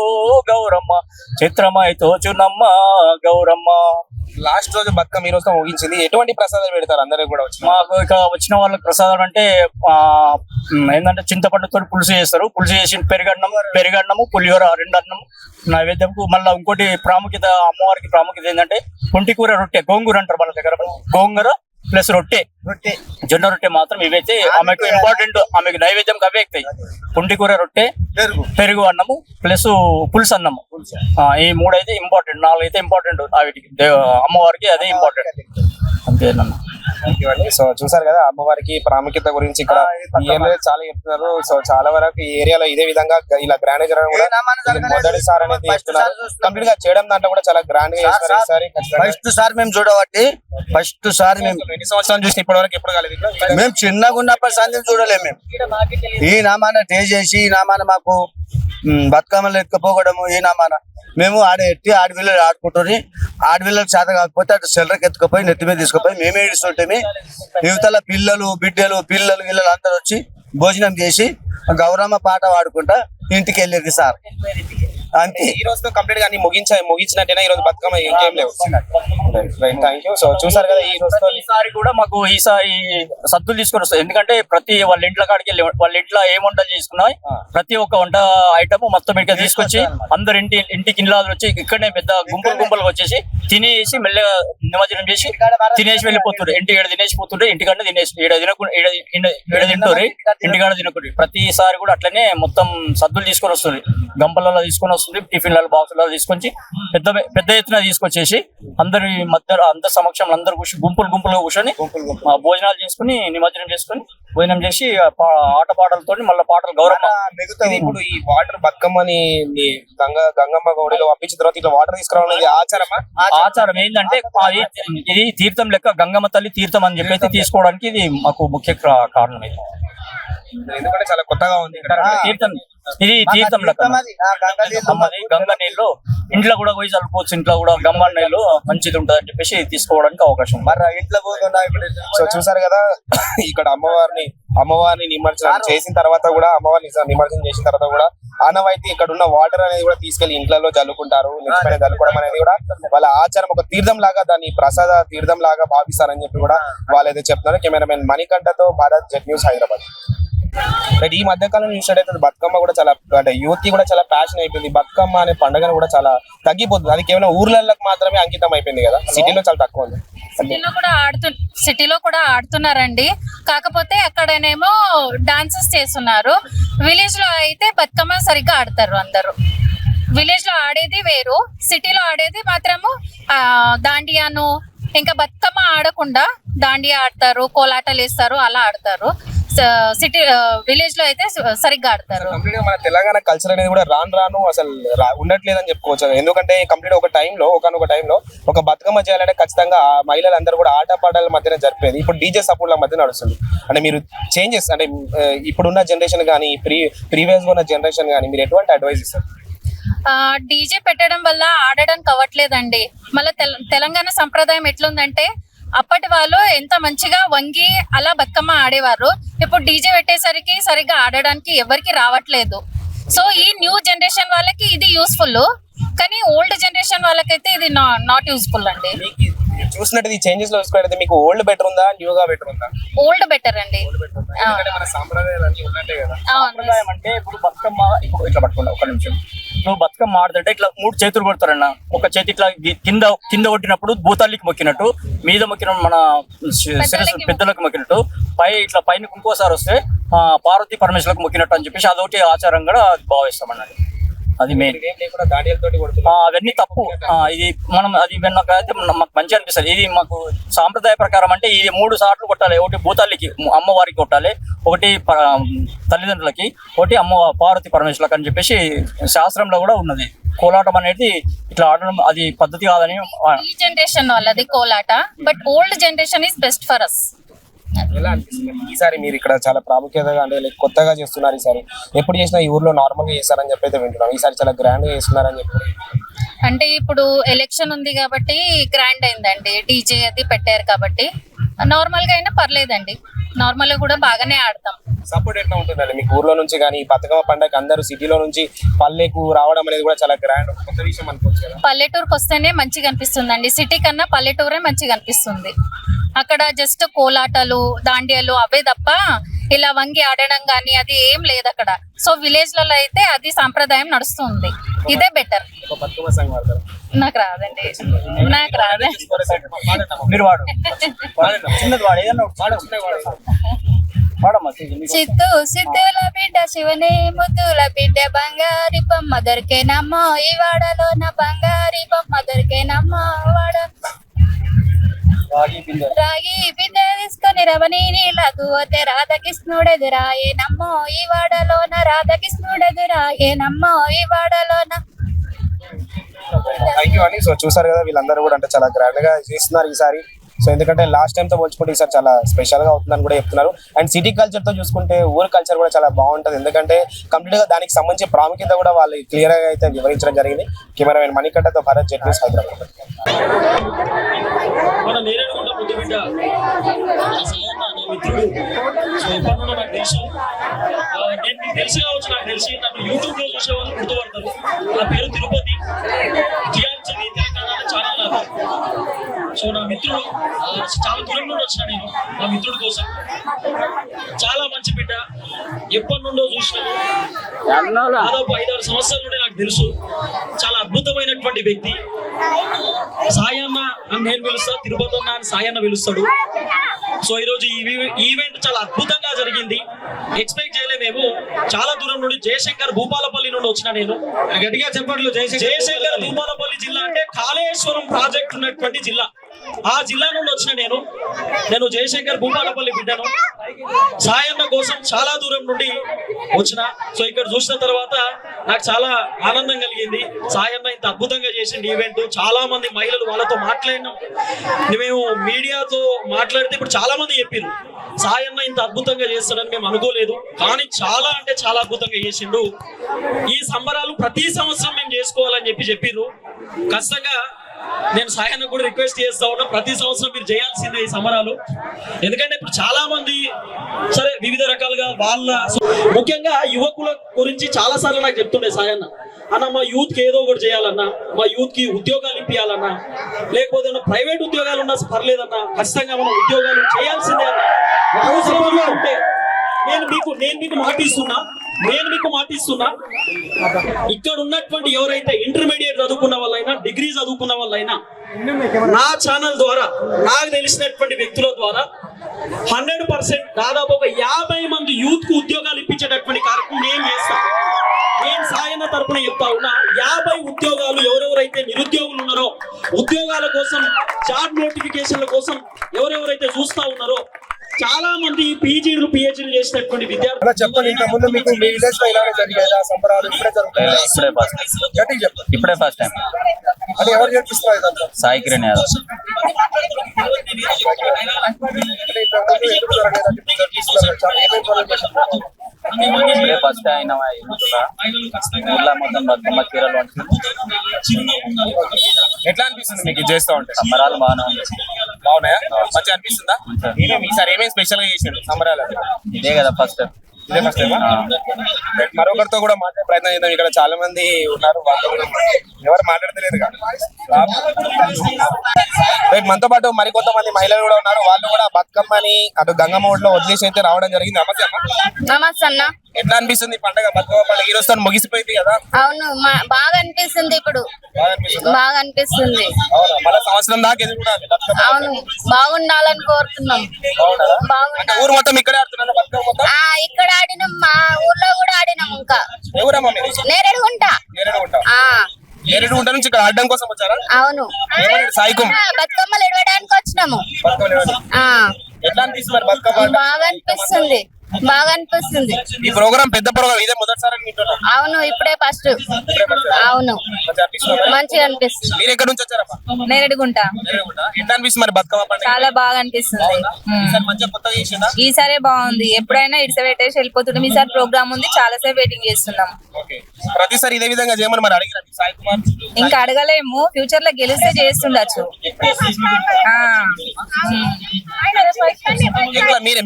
గౌరమ్మ చిత్రమై తోచునమ్మ. గౌరమ్మ లాస్ట్ రోజు బతుకమ్మ ఈ రోజు ముగించింది. ఎటువంటి ప్రసాదాలు పెడతారు అందరికి కూడా? మాకు ఇక వచ్చిన వాళ్ళకి ప్రసాదం అంటే ఏంటంటే చింతపండుతో పులుసు చేస్తారు. పులుసు చేసి పెరుగన్నము పులిహోర 2 అన్నం నైవేద్యంకు. మళ్ళీ ఇంకోటి ప్రాముఖ్యత అమ్మవారికి ప్రాముఖ్యత ఏంటంటే పుంటికూర రొట్టె, గోంగూర అంటారు మన దగ్గర. గోంగూర ప్లస్ రొట్టె, జొన్న రొట్టె మాత్రం ఇవైతే ఆమెకు ఇంపార్టెంట్. ఆమెకు నైవేద్యం అవే అవుతాయి. పుంటికూర రొట్టె, పెరుగు అన్నము ప్లస్ పులుసు అన్నము. ఈ 3 అయితే ఇంపార్టెంట్. 4 అయితే ఇంపార్టెంట్. వీటికి అమ్మవారికి అదే ఇంపార్టెంట్. అంతేనన్నా. సో చూసారు కదా అమ్మవారికి ప్రాముఖ్యత గురించి ఇక్కడ ఈ ఏరియాలో చాలా చెప్తున్నారు. సో చాలా వరకు ఈ ఏరియాలో ఇదే విధంగా ఇలా గ్రాండ్ జరగడం కూడా మొదటిసారి అనేది చేస్తున్నారు. కంప్లీట్ గా చేయడం దాంట్లో కూడా చాలా గ్రాండ్ గా చేస్తారు. ఫస్ట్ సారి మేము చూడబట్టి మేము ఎన్ని సంవత్సరాలు చూసి ఇప్పటి వరకు ఎప్పుడు కాలేదు. మేము చిన్నగా ఉన్నప్పటి సంది చూడలేము. మేము ఈ నామాన టే చేసి ఈ నామాన మాకు బతుకమ్మలు ఎత్తుకపోవడము. ఈ నామాన మేము ఆడపిల్లలు ఆడుకుంటుని ఆడపిల్లలకు చేత కాకపోతే అటు సెల్లరికి ఎత్తుకుపోయి నెత్తి మీద తీసుకుపోయి మేమే ఏడుస్తుంటే యువతల పిల్లలు గిల్లలు అందరు వచ్చి భోజనం చేసి గౌరమ్మ పాట పాడుకుంటా ఇంటికి వెళ్ళేది సార్. అంతే. ఈ రోజుతో కంప్లీట్ గా అన్ని ముగించినట్టేనా ఈ రోజు బతుకమ్మ ఇంకేం లేవు? Right, thank you. సో చూసారు కదా ఈ రోజుతో ఈసారి కూడా మాకు ఈసారి సద్దులు తీసుకొని వస్తాయి. ఎందుకంటే ప్రతి వాళ్ళ ఇంట్లో కాడికి వెళ్ళి వాళ్ళ ఇంట్లో ఏం వంటలు చేసుకున్నాయి ప్రతి ఒక్క వంట ఐటమ్ మొత్తం ఇక్కడ తీసుకొచ్చి అందరు ఇంటికి ఇళ్ళాలు వచ్చి ఇక్కడనే పెద్ద గుంపులుగా వచ్చేసి తినేసి మెల్లగా నిమజ్జనం చేసి తినేసి వెళ్ళిపోతుండ్రు. ఇంటి ఏడ తినేసి పోతుండ్రు, ఇంటికాడ తినేసి ఏడ తింటారు, ఇంటికాడ తినకూడదు. ప్రతిసారి కూడా అట్లనే మొత్తం సద్దులు తీసుకొని వస్తుంది, గంపలలో తీసుకొని వస్తుంది, టిఫిన్లలో బాక్సులలో తీసుకొచ్చి పెద్ద ఎత్తున తీసుకొచ్చేసి అందరి మధ్యలో అందరి సమక్షంలో అందరు కూర్చొని గుంపులుగా కూర్చొని భోజనాలు చేసుకుని నిమజ్జనం చేసుకుని భోజనం చేసి ఆట పాటలతో మళ్ళీ పాటలు గౌరవ మిగతా ఇప్పుడు ఈ వాటర్ బతుకమ్మని గంగమ్మ గౌడిలో పంపించిన తర్వాత ఇట్లా వాటర్ తీసుకురావడం అనేది ఆచారమా? ఆచారం ఏంటంటే ఇది తీర్థం లెక్క గంగమ్మ తల్లి తీర్థం అని చెప్పి తీసుకోవడానికి ఇది మాకు ముఖ్య కారణం. ఎందుకంటే చాలా కొత్తగా ఉంది తీర్థం, ఇది తీర్థం లెక్క అమ్మది గంగ నీళ్ళు ఇంట్లో కూడా పోయి చల్లుకోవచ్చు, ఇంట్లో కూడా గంగ నీళ్ళు మంచిది ఉంటుంది అని చెప్పేసి తీసుకోవడానికి అవకాశం. మరి ఇంట్లో సో చూసారు కదా ఇక్కడ అమ్మవారిని నిమజ్జనం చేసిన తర్వాత కూడా నిమజ్జనం చేసిన తర్వాత కూడా ఆనవాయితీ ఇక్కడ ఉన్న వాటర్ అనేది కూడా తీసుకెళ్లి ఇంట్లో జల్లుకుంటారు. నిజమైన జల్లుకోవడం అనేది కూడా వాళ్ళ ఆచారం, ఒక తీర్థం లాగా దాన్ని ప్రసాద తీర్థం లాగా భావిస్తారని చెప్పి కూడా వాళ్ళు అయితే చెప్తున్నారు. కెమెరామెన్ మణికంఠతో భారత్ జెట్ న్యూస్, హైదరాబాద్. ఈ మధ్య కాలం చూసినట్టయితే బతుకమ్మ కూడా చాలా అంటే యూత్ కి కూడా చాలా ప్యాషన్ అయిపోయింది. బతుకమ్మ అనే పండుగను కూడా చాలా తగ్గిపోతుంది. అది కేవలం ఊర్లకు మాత్రమే అంకితం అయిపోయింది కదా, సిటీలో చాలా తక్కువ ఉంది. సిటీలో కూడా ఆడుతున్నారండి, కాకపోతే అక్కడనేమో డాన్సెస్ చేస్తున్నారు. విలేజ్ లో అయితే బతుకమ్మ సరిగ్గా ఆడతారు అందరూ. విలేజ్ లో ఆడేది వేరు, సిటీలో ఆడేది మాత్రము దాండియాను, ఇంకా బతుకమ్మ ఆడకుండా దాండియా ఆడతారు, కోలాటలు వేస్తారు, అలా ఆడతారు. సిటీ విలేజ్ లో అయితే సరిగ్గా ఆడతారు. కంప్లీట్ గా మన తెలంగాణ కల్చర్ అనేది కూడా రాను అసలు ఉండట్లేదని చెప్పుకోవచ్చు. ఎందుకంటే కంప్లీట్ ఒక టైంలో ఒక బతుకమ్మ చేయాలంటే ఖచ్చితంగా మహిళలందరూ కూడా ఆట పాటల మధ్యన జరిపేది. ఇప్పుడు డీజే సపోర్ట్ల మధ్య నడుస్తుంది. అంటే మీరు చేంజెస్ అంటే ఇప్పుడున్న జనరేషన్ కానీ ప్రీవియస్ గా ఉన్న జనరేషన్ కానీ మీరు ఎటువంటి అడ్వైస్ ఇస్తారు? డీజే పెట్టడం వల్ల ఆడడానికి అవ్వట్లేదండి. మళ్ళీ తెలంగాణ సంప్రదాయం ఎట్లుందంటే అప్పటి వాళ్ళు ఎంత మంచిగా వంగి అలా బతుకమ్మ ఆడేవారు. ఇప్పుడు డీజే పెట్టేసరికి సరిగ్గా ఆడడానికి ఎవరికి రావట్లేదు. సో ఈ న్యూ జనరేషన్ వాళ్ళకి ఇది యూస్ఫుల్, కానీ ఓల్డ్ జనరేషన్ వాళ్ళకైతే ఇది నాట్ యూస్ఫుల్ అండి. చూసినట్టు ఈ చేంజెస్ లో చూసుకున్నట్టు మీకు ఓల్డ్ బెటర్ ఉందా, న్యూగా బెటర్ ఉందా? ఓల్డ్ బెటర్ అండి. మన సాంప్రదాయాలు అన్ని ఉన్నట్టే కదా. సాంప్రదాయం అంటే ఇప్పుడు బతుకమ్మ ఇప్పుడు ఇట్లా పట్టుకున్నా ఒక నిమిషం, నువ్వు బతుకమ్మ ఆడుతుంటే ఇట్లా 3 చేతులు కొడతారన్న. ఒక చేతి ఇట్లా కింద కొట్టినప్పుడు భూతాలికి మొక్కినట్టు, మీద మొక్కిన మన పెద్దలకు మొక్కినట్టు, ఇట్లా పైన ఇంకోసారి వస్తే పార్వతీ పరమేశ్వరులకు మొక్కినట్టు అని చెప్పేసి అదొకటి ఆచారం కూడా భావిస్తాం అన్నది. అది మెయిన్. అవన్నీ తప్పు. ఇది మనం అది విన్నాకైతే మాకు మంచిగా అనిపిస్తుంది. ఇది మాకు సాంప్రదాయ ప్రకారం అంటే ఇది 3 సార్లు కొట్టాలి. ఒకటి భూతాలికి అమ్మవారికి కొట్టాలి, ఒకటి తల్లిదండ్రులకి, ఒకటి పార్వతీ పరమేశ్వరులకు అని చెప్పేసి శాస్త్రంలో కూడా ఉన్నది. కోలాటం అనేది ఇట్లా ఆడడం అది పద్ధతి కాదని. ఈ జనరేషన్ వాళ్ళది కోలాట, but old generation is best for us. ఎలా అనిపిస్తుంది ఈసారి మీరు ఇక్కడ చాలా ప్రాముఖ్యతగా అంటే కొత్తగా చేస్తున్నారు? ఈసారి ఎప్పుడు చేసినా ఈ ఊర్లో నార్మల్ గా చేస్తారని చెప్పి అయితే వింటున్నాం. ఈసారి చాలా గ్రాండ్ గా చేస్తున్నారని చెప్పి. అంటే ఇప్పుడు ఎలక్షన్ ఉంది కాబట్టి గ్రాండ్ అయిందండి, డీజే అది పెట్టారు కాబట్టి. నార్మల్ గా అయినా పర్లేదండి, నార్మల్ గా కూడా బాగానే ఆడతాం. సపోర్ట్ ఎట్లా ఉంటుందండి మీకు ఊర్లో నుంచి కానీ? బతుకమ్మ పండుగ అందరూ సిటీలో నుంచి పల్లెకు రావడం అనేది కూడా చాలా గ్రాండ్ కొత్త విషయం అనుకోవచ్చు కదా. పల్లెటూరుకి వస్తేనే మంచిగా అనిపిస్తుందండి, సిటీ కన్నా పల్లెటూరే మంచిగా అనిపిస్తుంది. అక్కడ జస్ట్ కోలాటలు దాండియాలు అవే తప్ప ఇలా వంగి ఆడడం కానీ అది ఏం లేదు అక్కడ. సో విలేజ్ లలో అయితే అది సాంప్రదాయం నడుస్తుంది, ఇదే బెటర్. నాకు రాదండి, నాకు రాదే. మీరు వాడు చిన్నది వాడు ఏదన్నా సిద్ధు సిద్ధుల బిడ్డ శివనే ముద్దుల బిడ్డ బంగారి బొమ్మ దొరికేనమ్మో ఈ వాడలో నా బంగారి బొమ్మ దొరికేనమ్మో వాడ రాగి బిందె తీసుకొని రవణి నీళ్ళకు పోతే రాధకృష్ణుడెదురాయేనమ్మో ఈ వాడలోన రాధకృష్ణుడెదురాయేనమ్మో ఈ వాడలోన. థ్యాంక్ యూ అండి. సో చూసారు కదా వీళ్ళందరూ కూడా అంటే చాలా గ్రాండ్ గా చేస్తున్నారు ఈసారి. సో ఎందుకంటే లాస్ట్ టైం తో పోల్చుకుంటే ఈసారి చాలా స్పెషల్ గా అవుతుందని కూడా చెప్తున్నారు. అండ్ సిటీ కల్చర్ తో చూసుకుంటే ఊరు కల్చర్ కూడా చాలా బాగుంటది. ఎందుకంటే కంప్లీట్ గా దానికి సంబంధించిన ప్రాముఖ్యత కూడా వాళ్ళు క్లియర్ గా అయితే వివరించడం జరిగింది. కెమెరామెన్ మణికంఠతో భారత్ జెట్ న్యూస్, హైదరాబాద్. మన నేరేడుగుంట ముద్దు బిడ్డ మిత్రుడు. సో ఎప్పటి నుండో నాకు తెలుసు. నేను తెలుసు కావచ్చు, నాకు తెలిసి నన్ను యూట్యూబ్ లో చూసే వాళ్ళు గుర్తుపడతారు. నా పేరు తిరుపతి, జిఆర్జీ తెలంగాణ ఛానల్ నాకు. సో నా మిత్రుడు చాలా దూరం నుండి వచ్చిన నేను నా మిత్రుడి కోసం. చాలా మంచి బిడ్డ, ఎప్పటి నుండో చూసినాను, దాదాపు 5-6 సంవత్సరాల నుండి నాకు తెలుసు. చాలా అద్భుతమైనటువంటి వ్యక్తి. సాయన్న అని నేను పిలుస్తా, తిరుపతి అన్న అని సాయన్న పిలుస్తాడు. సో ఈరోజు ఈ ఈవెంట్ చాలా అద్భుతంగా జరిగింది. ఎక్స్పెక్ట్ చేయలేమేమో. చాలా దూరం నుండి జయశంకర్ భూపాలపల్లి నుండి వచ్చిన నేను. గట్టిగా చెప్పట్లు. జయశంకర్ భూపాలపల్లి జిల్లా అంటే కాళేశ్వరం ప్రాజెక్ట్ ఉన్నటువంటి జిల్లా. ఆ జిల్లా నుండి వచ్చిన నేను జయశంకర్ భూపాలపల్లి బిడ్డను. సాయన్న కోసం చాలా దూరం నుండి వచ్చిన. సో ఇక్కడ చూసిన తర్వాత నాకు చాలా ఆనందం కలిగింది. సాయన్న ఇంత అద్భుతంగా చేసింది ఈవెంట్. చాలా మంది మహిళలు వాళ్ళతో మాట్లాడినాం. మేము మీడియాతో మాట్లాడితే ఇప్పుడు చాలా మంది చెప్పారు సాయన్న ఇంత అద్భుతంగా చేస్తాడని మేము అనుకోలేదు, కానీ చాలా అంటే చాలా అద్భుతంగా చేసిండు. ఈ సంబరాలు ప్రతి సంవత్సరం మేము చేసుకోవాలని చెప్పిర్రు. ఖచ్చితంగా నేను సాయన్న కూడా రిక్వెస్ట్ చేస్తా ఉన్నా, ప్రతి సంవత్సరం మీరు చేయాల్సిందే ఈ సంబరాలు. ఎందుకంటే ఇప్పుడు చాలా మంది సరే వివిధ రకాలుగా వాళ్ళ, ముఖ్యంగా యువకుల గురించి చాలా సార్లు నాకు చెప్తుండే సాయన్న, అన్న మా యూత్ కి ఏదో ఒకటి చేయాలన్నా, మా యూత్ కి ఉద్యోగాలు ఇప్పియాలన్నా, లేకపోతే ప్రైవేట్ ఉద్యోగాలు ఉన్నా పర్లేదన్నా, ఖచ్చితంగా మనం ఉద్యోగాలు చేయాల్సిందే అన్న. అవసరంలో ఉంటే నేను మీకు మాటిస్తున్నా ఇక్కడ ఉన్నటువంటి ఎవరైతే ఇంటర్మీడియట్ చదువుకున్న వాళ్ళైనా, డిగ్రీ చదువుకున్న వాళ్ళైనా, నా ఛానల్ ద్వారా నాకు తెలిసినటువంటి వ్యక్తుల ద్వారా 100% దాదాపు ఒక 50 మంది యూత్ కు ఉద్యోగాలు ఇప్పించేటటువంటి కార్యక్రమం నేను చేస్తాను. నేను సాయన్న తరపున చెప్తా ఉన్నా, 50 ఉద్యోగాలు ఎవరెవరైతే నిరుద్యోగులు ఉన్నారో, ఉద్యోగాల కోసం జాబ్ నోటిఫికేషన్ల కోసం ఎవరెవరైతే చూస్తా ఉన్నారో, చాలా మంది పీజీలు పిహెచ్డీలు చేసినటువంటి విద్యార్థులు. చెప్పండి, ఇంత ముందు మీకు మీ విలేజ్ లో ఇలానే జరిగేదా సంబరాలు? ఇప్పుడే జరుగుతాయి? ఇప్పుడే ఫస్ట్ టైం. అది ఎవరు చేపిస్తున్నారు ఇదంతా? సాయి కిరణ్ యాదవ్. ఇప్పుడే ఫస్ట్ అయిన ఊళ్ళో మొత్తం బతుకమ్మ చీరలు ఎట్లా అనిపిస్తుంది మీకు చేస్తా ఉంటే? సంబరాలు బాగానే ఉంది. బాగున్నాయా? మంచిగా అనిపిస్తుందా? ఈసారి ఏమేమి స్పెషల్ గా చేసిండు సంబరాలు? ఇదే కదా ఫస్ట్ టైం. ఇదే ఫస్ట్ టైం. మరొకరితో కూడా మాట్లాడే ప్రయత్నం చేద్దాం. ఇక్కడ చాలా మంది ఉన్నారు, వాళ్ళు ఎవరు మాట్లాడతలేదు. రేపు మనతో పాటు మరికొంతమంది మహిళలు కూడా ఉన్నారు. వాళ్ళు కూడా బతుకమ్మని అటు గంగమ్మ ఒడిలో వదిలేసి అయితే రావడం జరిగింది. నమస్తే అమ్మ. నమస్తే అన్న. ఎట్లా అనిపిస్తుంది పండుగ? బతుకమ్మ పండుగ ఈ రోజుతో ముగిసిపోయింది కదా? అవును, బాగా అనిపిస్తుంది. ఇప్పుడు బాగా అనిపిస్తుంది. అవునా? మళ్ళీ సంవత్సరం దాకా ఎదురు చూడాలి బతుకమ్మ. అవును, బాగుండాలని కోరుతున్నాం. బాగుండాలి. ఊరు మొత్తం ఇక్కడే ఆడుతున్నారు బతుకమ్మ మొత్తం? ఇక్కడ ఆడినాం, మా ఊర్లో కూడా ఆడినాం. ఇంకా ఎవరమ్మా మీరు? నేరేడుగుంట. నేరేడుగుంట నుంచి ఇక్కడ ఆడడం కోసం వచ్చారా? అవును, సాయికం బతుకమ్మలు ఎడవడానికి వచ్చినాము. ఎట్లా అనిపిస్తుంది మరి బతుకమ్మ? బాగా అనిపిస్తుంది. ఈ ప్రోగ్రామ్ పెద్ద ప్రోగ్రామ్, ఇదే మొదటిసారి? అవును, ఇప్పుడే ఫస్ట్. అవును, మంచిగా అనిపిస్తుంది. మీరు ఎక్కడి నుంచి వచ్చారమ్మా? నేరేడుగుంట. ఎట్లా అనిపిస్తుంది మరి బతుకమ్మ పండుగ? చాలా బాగా అనిపిస్తుంది. ఈసారి బాగుంది. ఎప్పుడైనా ఇడిసెట్టేసి వెళ్ళిపోతున్నాం. ఈసారి ప్రోగ్రామ్ ఉంది, చాలా సేపు వెయిటింగ్ చేస్తున్నాం. ప్రతిసారి ఇదే విధంగా చేయమని మరి అడిగిరా సాయి కుమార్? ఇంకా అడగలేము, ఫ్యూచర్ లో గెలిస్తే చేస్తుండొచ్చు.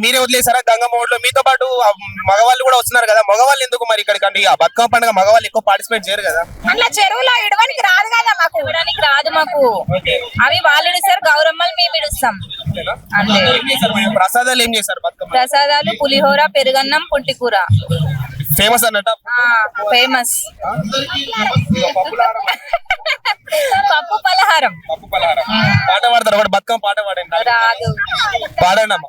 మీరే వదిలేసారా గంగమ్మ ఒడిలో? మీతో పాటు మగవాళ్ళు కూడా వస్తున్నారు కదా, మగవాళ్ళు ఎందుకు మరి ఇక్కడికంటే? బతుకమ్మ పండుగ మగవాళ్ళు ఎక్కువ పార్టిసిపేట్ చేయరు కదా? అట్లా చెరువులో ఇడవడానికి రాదు కదా మాకు. ఇడడానికి రాదు మాకు. అవి వాళ్ళు ఇడుస్తారు, గౌరమ్మలు మేము ఇడుస్తాం. ప్రసాదాలు ఏం చేశారు బతుకమ్మ? ప్రసాదాలు పులిహోర, పెరుగన్నం, పుంటికూర. ఫేమస్ అన్నట్టు? ఫేమస్. పప్పు పలహారం. పాట పాడతారు? ఒకటి బతుకమ్మ పాట పాడండి. రాదు. పాడండి అమ్మ.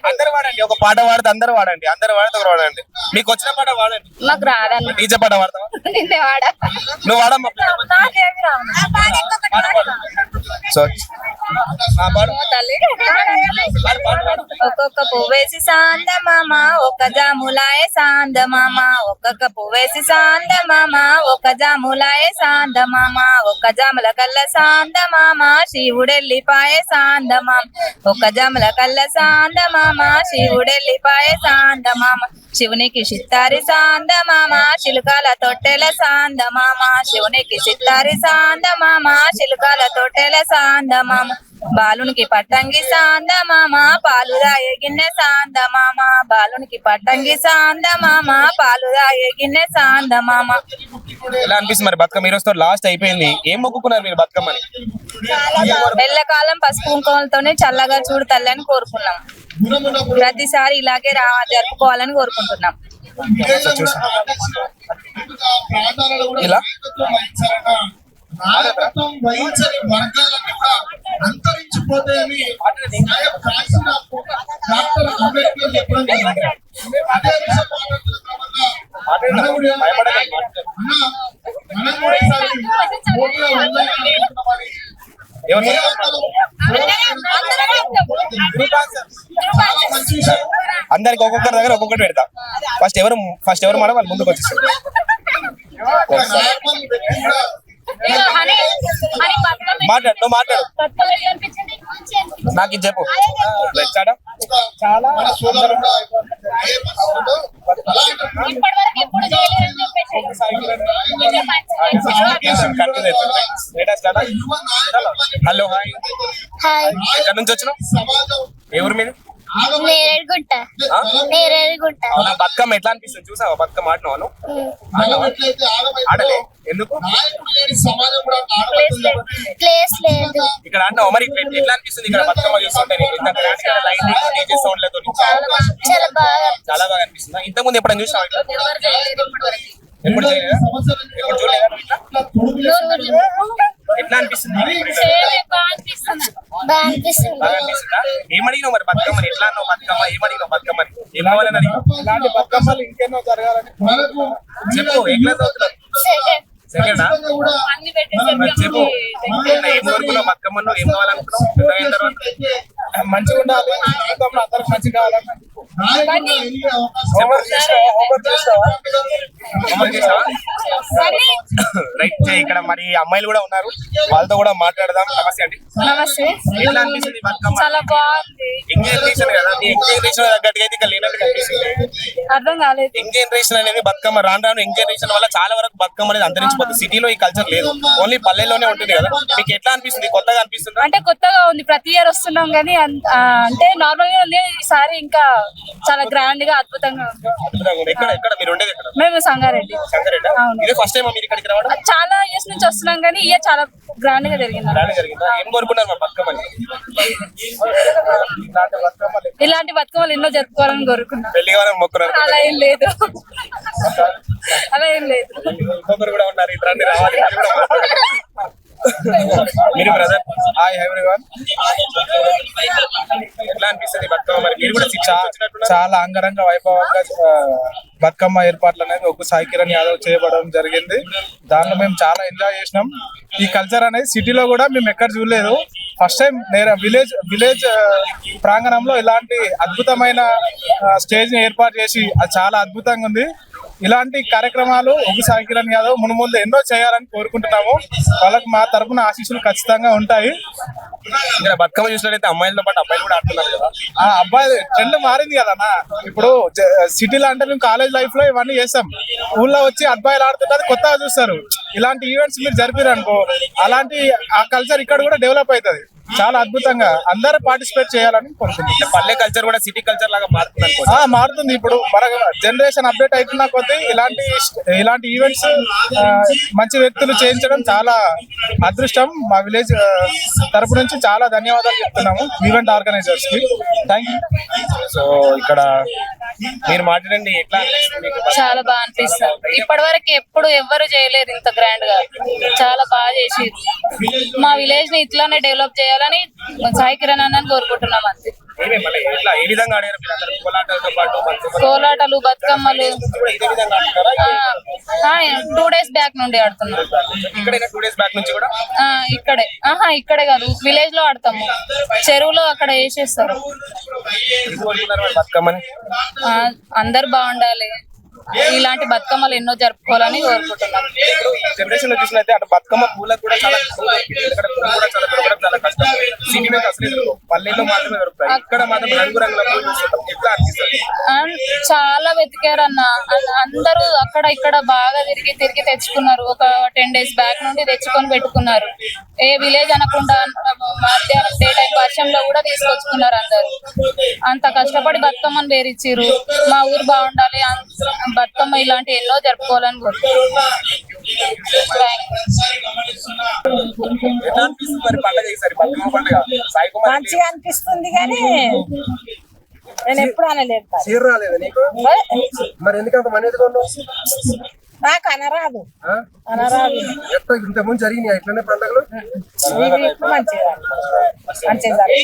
అందరు వాడండి. ఒక పాట పాడితే అందరు వాడండి. అందరు వాడితే ఒకరు వాడండి. మీకు వచ్చిన పాట వాడండి. మాకు రాదండి. డీజే పాట వాడతావా? నువ్వు వాడమ్మా. సో ఒక్కొక్క పువ్వేసి సాందమామ, ఒక జాములాయ సాందమామ, ఒక్కొక్క పువ్వేసి సాందమామ, ఒక జాములాయ సాందమామ, ఒక జాముల కల్ల సాందమామ, శివుడెల్లిపాయ సాందమామ, ఒక జాముల కల్ల సాందమామ, శివుడెల్లిపాయ సాందమామ, శివునికి సిత్తారి సాందమామ, చిలుకాల తొట్టెల సాందమామ, శివునికి సిత్తారి సాందమామ, చిలుకాల తొట్టెల సాందమామ, బాలునికి పట్టంగి సాంద మామ పాలు దాయే గిన్నె సాంద మామ బాలునికి పట్టంగి సాంద మామ పాలు దాయే గిన్నె సాంద మామ. ఎలా అనిపిస్తుంది మరి బతుకమ్మ ఈ రోజుతో లాస్ట్ అయిపోయింది, ఏం మొక్కుకున్నారు మీరు బతుకమ్మని? ఎల్లకాలం పసుపు కుంకుమలతోనే చల్లగా చూడు తల్లి అని కోరుకున్నాం. ప్రతిసారి ఇలాగే జరుపుకోవాలని కోరుకుంటున్నాం. ఇలా వహించని వర్గాలన్నీ కూడా అంతరించిపోతాయని డాక్టర్ అంబేద్కర్ చెప్పడం జరిగింది. అదే విషయం మనం కూడా ఈసారి పోటీలో వెళ్ళాలనుకుంటున్నామని చాలా మంచి విషయం. అందరికి ఒక్కొక్కరి దగ్గర ఒక్కొక్కటి పెడతా. ఫస్ట్ ఎవరు మాట వాళ్ళు ముందుకు వచ్చేస్తారు. మాట్లాడు, నువ్వు మాట్లాడు, నాకు ఇది చెప్పు. మన సోదరుడు కూడా ఏ పక్షుడు హలో, హాయ్. ఎక్కడి నుంచి వచ్చినావు? ఎవరు మీరు? బతుకమ్మ ఎట్లా అనిపిస్తుంది? చూసావా బతుకమ్మ ఆడినావు? ఆడలే, ఎందుకు? ఇక్కడ ఆడినావు మరి, ఎట్లా అనిపిస్తుంది ఇక్కడ బతుకమ్మ చూస్తుంటే? చాలా బాగా అనిపిస్తుంది. ఇంతకుముందు ఎప్పుడైనా చూసినావు? ఎప్పుడు చేయలేదా? ఎప్పుడు చూడలేదా? ఎట్లా అనిపిస్తుంది? బాగా అనిపిస్తుందా? ఏమడిగినావు మరి బతుకమ్మని? ఎట్లా అన్నావు బతుకమ్మ? ఏమడిగినావు బతుకమ్మని? ఏం కావాలని అడిగినావు? ఇలాంటి బతుకమ్మలు ఇంకెన్నో జరగాలని చెప్పు. ఏ క్లాస్ అవుతున్నావు? సెకండా? చెప్పు, ఏం కోరుకున్నావు బతుకమ్మను? ఏం కావాలనుకున్నావు? అయిన తర్వాత మంచిగా ఉండాలి, అందరికి మంచిగా కావాలని. రైట్. ఇక్కడ మరి అమ్మాయిలు కూడా ఉన్నారు, వాళ్ళతో కూడా మాట్లాడదాం. నమస్తే అండి. నమస్తే. ఎట్లా అనిపిస్తుంది బతుకమ్మ? చాలా బాగుంది. యంగ్ జనరేషన్ కదా, మీ యంగ్ జనరేషన్ తగ్గట్టుగా అయితే ఇక్కడ లేనట్టు కనిపిస్తుంది. అర్థం కాలేదు. యంగ్ జనరేషన్ అనేది బతుకమ్మ రాను రాను యంగ్ జనరేషన్ వల్ల చాలా వరకు బతుకమ్మ అనేది అంతరించిపోతుంది. సిటీలో ఈ కల్చర్ లేదు, ఓన్లీ పల్లెల్లోనే ఉంటుంది కదా. మీకు ఎట్లా అనిపిస్తుంది? కొత్తగా అనిపిస్తుంది? అంటే కొత్తగా ఉంది, ప్రతి ఇయర్ వస్తున్నాం కానీ అంటే నార్మల్ గా ఉంది. ఈసారి ఇంకా చాలా గ్రాండ్ గా అద్భుతంగా ఉంది. ఎక్కడ మీరు ఉండేది? ఎక్కడ? మేము సంగారెడ్డి. సంగారెడ్డి. ఇదే ఫస్ట్ టైం మీరు ఇక్కడికి రావడం? చాలా ఇయర్స్ నుంచి వస్తున్నాం కానీ ఇయర్ చాలా గ్రాండ్ గా జరిగింది. ఏం కోరుకున్నారు మా బతుకమ్మని? ఇలాంటి బతుకమ్మలు ఎన్నో జరుపుకోవాలని కోరుకున్నాం. పెళ్లి కావాలని మొక్కున్నారు? అలా ఏం లేదు, అలా ఏం లేదు. ఇంకొకరు కూడా ఉన్నారు, ఇద్దరు రావాలి. మీరు బ్రదర్? Hi everyone. ఎట్లా అనిపిస్తుంది బతుకమ్మ మరి? మీరు కూడా చాలా అంగరంగ వైభవంగా బతుకమ్మ ఏర్పాట్లు అనేది ఒక్క సాయి కిరణ్ యాదవ్ చేయబడడం జరిగింది. దానిలో మేము చాలా ఎంజాయ్ చేసినాం. ఈ కల్చర్ అనేది సిటీలో కూడా మేము ఎక్కడ చూడలేదు. ఫస్ట్ టైం విలేజ్ ప్రాంగణంలో ఇలాంటి అద్భుతమైన స్టేజ్ ని ఏర్పాటు చేసి అది చాలా అద్భుతంగా ఉంది. ఇలాంటి కార్యక్రమాలు ఒక్క సాయి కిరణ్ యాదవ్ మున్ముందు ఎన్నో చేయాలని కోరుకుంటున్నాము. వాళ్ళకి మా తరపున ఆశీస్సులు ఖచ్చితంగా ఉంటాయి. ఇక్కడ బతుకమ్మ చూసినట్లయితే అమ్మాయిలతో పాటు అబ్బాయిలు కూడా ఆడుతున్నారు కదా. ఆ అబ్బాయి ట్రెండ్ మారింది కదన్నా. ఇప్పుడు సిటీలో అంటే మేము కాలేజ్ లైఫ్ లో ఇవన్నీ చేస్తాం, ఊళ్ళో వచ్చి అబ్బాయిలు ఆడుతుంటే కొత్తగా చూస్తారు. ఇలాంటి ఈవెంట్స్ మీరు జరిపారు అనుకో, అలాంటి ఆ కల్చర్ ఇక్కడ కూడా డెవలప్ అవుతుంది. చాలా అద్భుతంగా అందరూ పార్టిసిపేట్ చేయాలని కోరుకుంటున్నాం. పల్లె కల్చర్ కూడా సిటీ కల్చర్ లాగా మారుతుంది. మారుతుంది. ఇప్పుడు మన జనరేషన్ అప్డేట్ అవుతున్న కొద్దీ ఇలాంటి ఈవెంట్స్ మంచి వ్యక్తులు చేయించడం చాలా అదృష్టం. మా విలేజ్ తరపు నుంచి చాలా ధన్యవాదాలు చెప్తున్నాము ఈవెంట్ ఆర్గనైజర్స్ కి. Thank you. సో ఇక్కడ మీరు మాట్లాడండి, ఎట్లా అనిపిస్తుంది? చాలా బాగా అనిపిస్తుంది. ఇప్పటి వరకు ఎప్పుడు ఎవ్వరు చేయలేరు ఇంత గ్రాండ్ గా. చాలా బాగా చేసి మా విలేజ్ ని ఇట్లానే డెవలప్ చేయాలని సాయి కిరణ్ అన్నని కోరుకుంటున్నాం. అంతే. ఏ విధంగా ఆడారు? కోలాటలు, బతుకమ్మలు 2 days బ్యాక్ నుండి ఆడుతున్నాం. ఇక్కడైనా 2 days బ్యాక్ నుంచి కూడా ఇక్కడే. ఇక్కడే కాదు, విలేజ్ లో ఆడతాము. చెరువులో అక్కడ వేసేస్తారు. బతుకమ్మని అందరు బాగుండాలి, ఇలాంటి బతుకమ్మలు ఎన్నో జరుపుకోవాలని కోరుకుంటున్నాం. జనరేషన్ లో చూసినట్టే అటు బతుకమ్మ పూలకు కూడా చాలా ఇక్కడ పూలు కూడా చాలా దొరకడం చాలా కష్టం. సిటీలో అసలు పల్లెల్లో మాత్రమే దొరుకుతాయి. ఇక్కడ మాత్రం రంగురంగుల పూలు చూస్తాం. ఎట్లా అనిపిస్తుంది? చాలా వెతికారు అన్న, అందరూ అక్కడ ఇక్కడ బాగా తిరిగి తెచ్చుకున్నారు. ఒక 10 days బ్యాక్ నుండి తెచ్చుకొని పెట్టుకున్నారు. ఏ విలేజ్ అనకుండా మధ్యాహ్నం డే టైం వర్షంలో కూడా తీసుకొచ్చుకున్నారు అందరు. అంత కష్టపడి బతుకమ్మను పేరిచ్చిర్రు. మా ఊరు బాగుండాలి, బతుకమ్మ ఇలాంటి ఎన్నో జరుపుకోవాలని కోరుకుంటున్నాను. ఎట్లా అనిపిస్తుంది మరి పండుగ ఈసారి బతుకమ్మ పండుగ? సాయి కుమార్ మంచిగా అనిపిస్తుంది కానీ నేను ఎప్పుడు అనలేదు మరి. చీర రాలేదా నీకు? మరి ఎందుకంత మనీ ఎదుగున్నావు? నాకు అనరాదు. ఎట్లా ఇంత ముందు జరిగినాయి ఇట్లనే పండుగలు? ఇప్పుడు మంచిగా జరగాలి.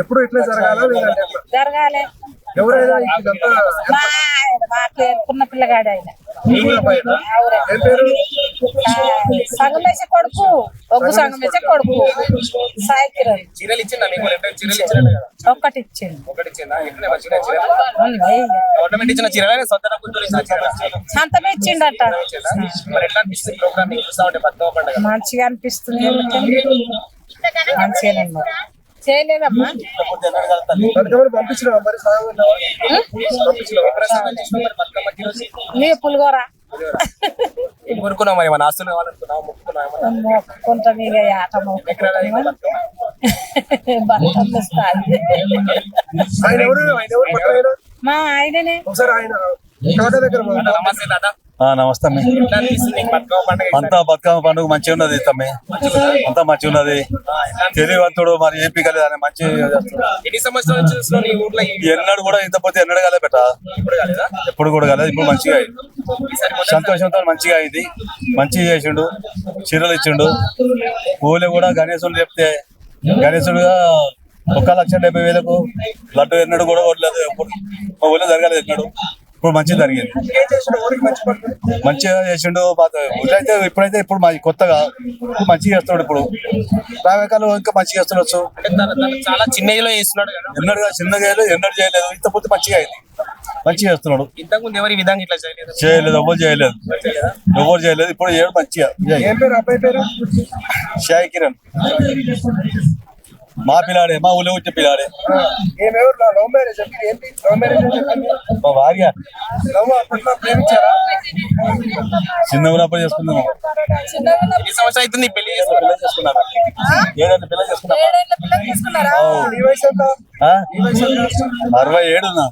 ఎప్పుడు ఇట్లా జరగాలా లేదంటే ఎట్లా? జరగాలి. ఎవరైనా ఇదంతా మాకు ఎత్తుకున్న పిల్లగాడు ఆయన ఏం పేరు? సంగమేసే కొడుకు, ఒగ్గు సంగమేసే కొడుకు సాయి కిరణ్. చీరలు ఇచ్చిందా మీకు? చీరలు ఇచ్చిండు కదా? ఒక్కటి ఇచ్చిండు. ఒకటి ఇచ్చిందా? ఎట్లా మంచిగా చీరలు? ఉన్నాయి. గవర్నమెంట్ ఇచ్చిన చీరలే సొంత డబ్బులతో ఇచ్చిన చీరలు సంతమే ఇచ్చిండట. మరి ఎట్లా అనిపిస్తుంది ప్రోగ్రామ్ చూస్తా ఉంటే బతుకమ్మ పండుగ? మంచిగా అనిపిస్తుంది. మంచిగానే ఉన్నారు. చేయలేదమ్మా. బతుకమ్మని పంపించిన మరి నీ పులిగోర కోరుకున్నాం మరి మన ఆస్తులు కావాలనుకున్నాం, మొక్కుకున్నాం. మొక్కుకుంటాం ఇక ఆట ఆయన ఎవరు? ఆయన ఎవరు పక్కన ఆయన? మా ఆయననే. ఒకసారి ఆయన దగ్గర నమస్తే తాత. నమస్తే అమ్మ. ఎట్లా అనిపిస్తుంది నీకు బతుకమ్మ పండుగ? అంతా బతుకమ్మ పండుగ మంచిగా ఉన్నది తమ్మి, అంతా మంచిగా ఉన్నది. తెలివంతుడు మరి ఏం పీకలేదు అని మంచి. ఎన్ని సంవత్సరాల నుంచి చూస్తున్నావు నీ ఊర్లో? ఎన్నడు కూడా ఇంత పోతే ఎన్నడు కాలే బెట, ఎప్పుడు కూడా కాలేదు. ఇప్పుడు మంచిగా అయింది, సంతోషంతో మంచిగా అయింది. మంచిగా చేసిండు, చీరలు ఇచ్చిండు. ఊళ్ళో కూడా గణేశుడు చెప్తే గణేశుడుగా 1,70,000 లడ్డు ఎన్నడు కూడా ఓడలేదు. ఎప్పుడు మా ఊళ్ళో జరగలేదు ఎన్నడు. ఇప్పుడు మంచిగా జరిగింది, మంచిగా చేసిండు. అయితే ఇప్పుడు కొత్తగా మంచిగా చేస్తున్నాడు. ఇప్పుడు రావేకాలు ఇంకా మంచిగా చేస్తుండొచ్చు. చాలా చిన్న ఏజ్ లో చేస్తున్నాడు కదా? ఎన్నడుగా చిన్నగా ఎన్నడు చేయలేదు, ఇంత పోతే మంచిగా అయింది. మంచిగా చేస్తున్నాడు. ఇంతకు ముందు ఎవరి విధంగా ఇట్లా చేయలేదు, ఎవరు చేయలేదు. ఇప్పుడు చేయడం మంచిగా. ఏం పేరు అబ్బాయి పేరు? సాయి కిరణ్. మా పిల్లాడే, మా ఊళ్ళో వచ్చే పిల్లాడే. లవ్ మ్యారేజ్ ఏంటి? లవ్ మ్యారేజ్ మా భార్య లవ్ అప్పట్లో ప్రేమించారా? చిన్న ఉన్నప్పుడు చేసుకున్నాము. ఎన్ని సంవత్సరాలు అవుతుంది పెళ్లి చేసుకున్నాను? 7 ఏళ్ళ పిల్లలు చేసుకున్నాను. 67 ఉన్నా.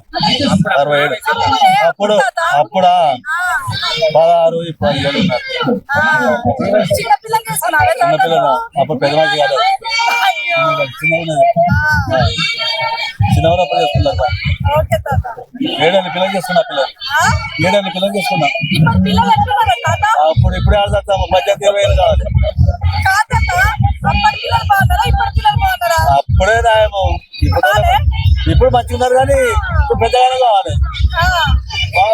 67 అప్పుడు 16, 17 ఉన్నారు. చిన్న పిల్లలు అప్పుడు పెద్ద మంచి కాదు, చిన్నప్పుడు చేసుకున్నారు. 7 ఏళ్ళ పిల్లలు చేసుకున్నా. 7 ఏళ్ళ పిల్లలు చేసుకున్నా. అప్పుడు ఇప్పుడే ఆడతా మధ్యాహ్నం 20 ఏళ్ళు కావాలి. అప్పుడే రాయము. ఇప్పుడు మంచిగా ఉన్నారు కానీ ఇప్పుడు పెద్దగానే కావాలి.